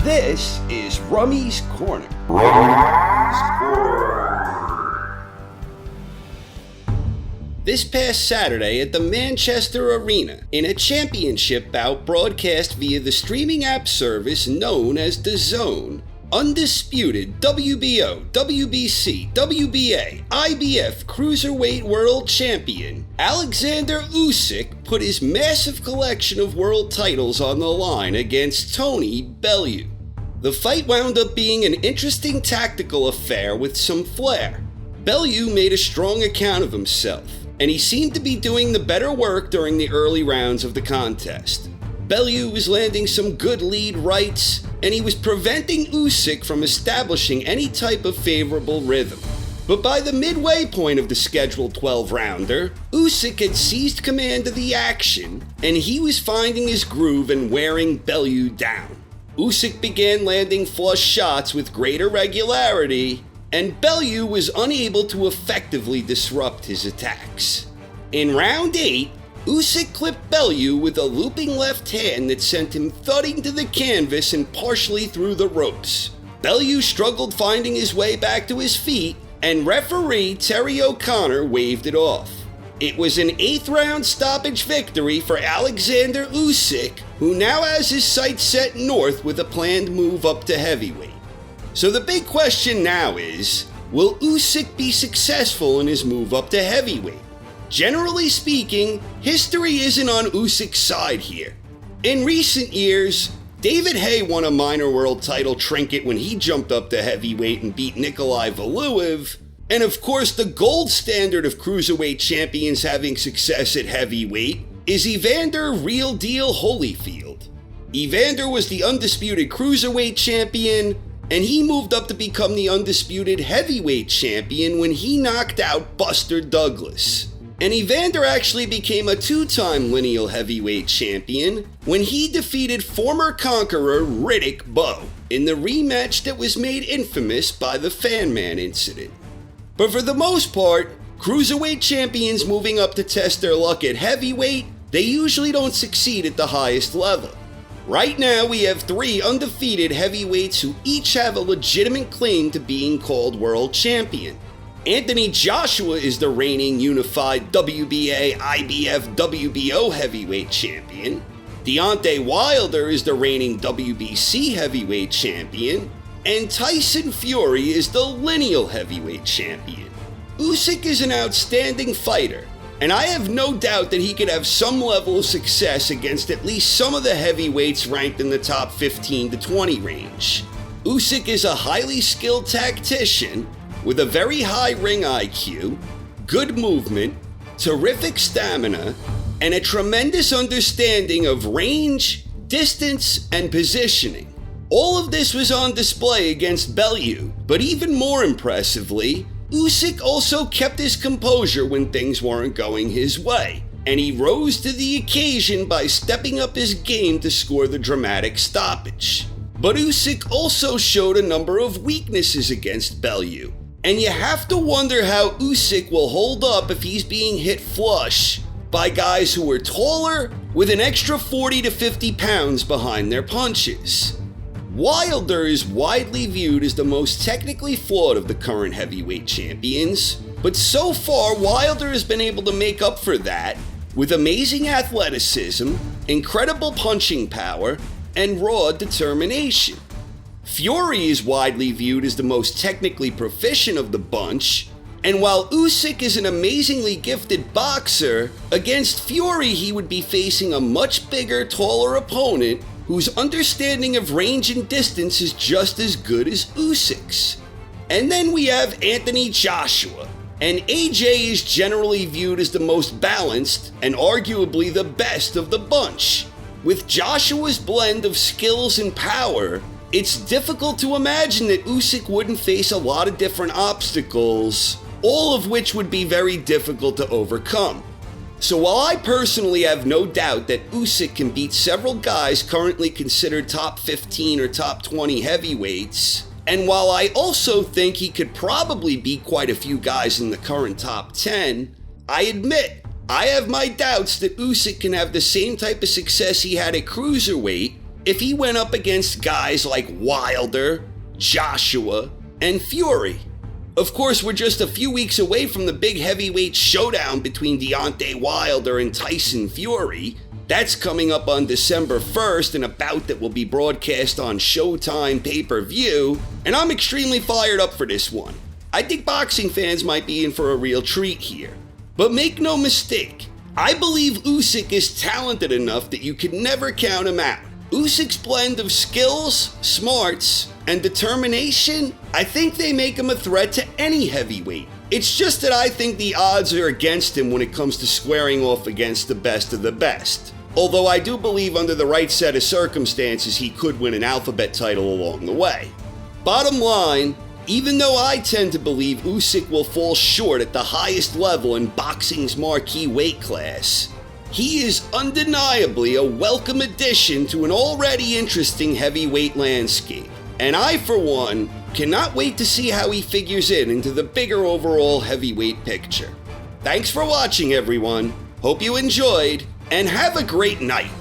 This is Rummy's Corner. This past Saturday at the Manchester Arena, in a championship bout broadcast via the streaming app service known as DAZN, undisputed WBO, WBC, WBA, IBF Cruiserweight World Champion Oleksandr Usyk put his massive collection of world titles on the line against Tony Bellew. The fight wound up being an interesting tactical affair with some flair. Bellew made a strong account of himself, and he seemed to be doing the better work during the early rounds of the contest. Bellew was landing some good lead rights, and he was preventing Usyk from establishing any type of favorable rhythm. But by the midway point of the scheduled 12-rounder, Usyk had seized command of the action, and he was finding his groove and wearing Bellew down. Usyk began landing flush shots with greater regularity, and Bellew was unable to effectively disrupt his attacks. In round 8, Usyk clipped Bellew with a looping left hand that sent him thudding to the canvas and partially through the ropes. Bellew struggled finding his way back to his feet, and referee Terry O'Connor waved it off. It was an 8th round stoppage victory for Oleksandr Usyk, who now has his sights set north with a planned move up to heavyweight. So the big question now is, will Usyk be successful in his move up to heavyweight? Generally speaking, history isn't on Usyk's side here. In recent years, David Haye won a minor world title trinket when he jumped up to heavyweight and beat Nikolai Valuev, and of course the gold standard of cruiserweight champions having success at heavyweight is Evander Real Deal Holyfield. Evander was the undisputed cruiserweight champion, and he moved up to become the undisputed heavyweight champion when he knocked out Buster Douglas. And Evander actually became a 2-time lineal heavyweight champion when he defeated former conqueror Riddick Bowe in the rematch that was made infamous by the Fan Man incident. But for the most part, cruiserweight champions moving up to test their luck at heavyweight, they usually don't succeed at the highest level. Right now, we have 3 undefeated heavyweights who each have a legitimate claim to being called world champion. Anthony Joshua is the reigning unified WBA, IBF, WBO heavyweight champion. Deontay Wilder is the reigning WBC heavyweight champion. And Tyson Fury is the lineal heavyweight champion. Usyk is an outstanding fighter, and I have no doubt that he could have some level of success against at least some of the heavyweights ranked in the top 15 to 20 range. Usyk is a highly skilled tactician with a very high ring IQ, good movement, terrific stamina, and a tremendous understanding of range, distance, and positioning. All of this was on display against Bellew, but even more impressively, Usyk also kept his composure when things weren't going his way, and he rose to the occasion by stepping up his game to score the dramatic stoppage. But Usyk also showed a number of weaknesses against Bellew, and you have to wonder how Usyk will hold up if he's being hit flush by guys who are taller with an extra 40 to 50 pounds behind their punches. Wilder is widely viewed as the most technically flawed of the current heavyweight champions, but so far Wilder has been able to make up for that with amazing athleticism, incredible punching power, and raw determination. Fury is widely viewed as the most technically proficient of the bunch, and while Usyk is an amazingly gifted boxer, against Fury he would be facing a much bigger, taller opponent whose understanding of range and distance is just as good as Usyk's. And then we have Anthony Joshua, and AJ is generally viewed as the most balanced and arguably the best of the bunch. With Joshua's blend of skills and power, it's difficult to imagine that Usyk wouldn't face a lot of different obstacles, all of which would be very difficult to overcome. So while I personally have no doubt that Usyk can beat several guys currently considered top 15 or top 20 heavyweights, and while I also think he could probably beat quite a few guys in the current top 10, I admit I have my doubts that Usyk can have the same type of success he had at cruiserweight if he went up against guys like Wilder, Joshua, and Fury. Of course, we're just a few weeks away from the big heavyweight showdown between Deontay Wilder and Tyson Fury. That's coming up on December 1st in a bout that will be broadcast on Showtime pay-per-view, and I'm extremely fired up for this one. I think boxing fans might be in for a real treat here. But make no mistake, I believe Usyk is talented enough that you can never count him out. Usyk's blend of skills, smarts, and determination, I think they make him a threat to any heavyweight. It's just that I think the odds are against him when it comes to squaring off against the best of the best. Although I do believe under the right set of circumstances he could win an alphabet title along the way. Bottom line, even though I tend to believe Usyk will fall short at the highest level in boxing's marquee weight class, he is undeniably a welcome addition to an already interesting heavyweight landscape. And I, for one, cannot wait to see how he figures into the bigger overall heavyweight picture. Thanks for watching, everyone. Hope you enjoyed, and have a great night.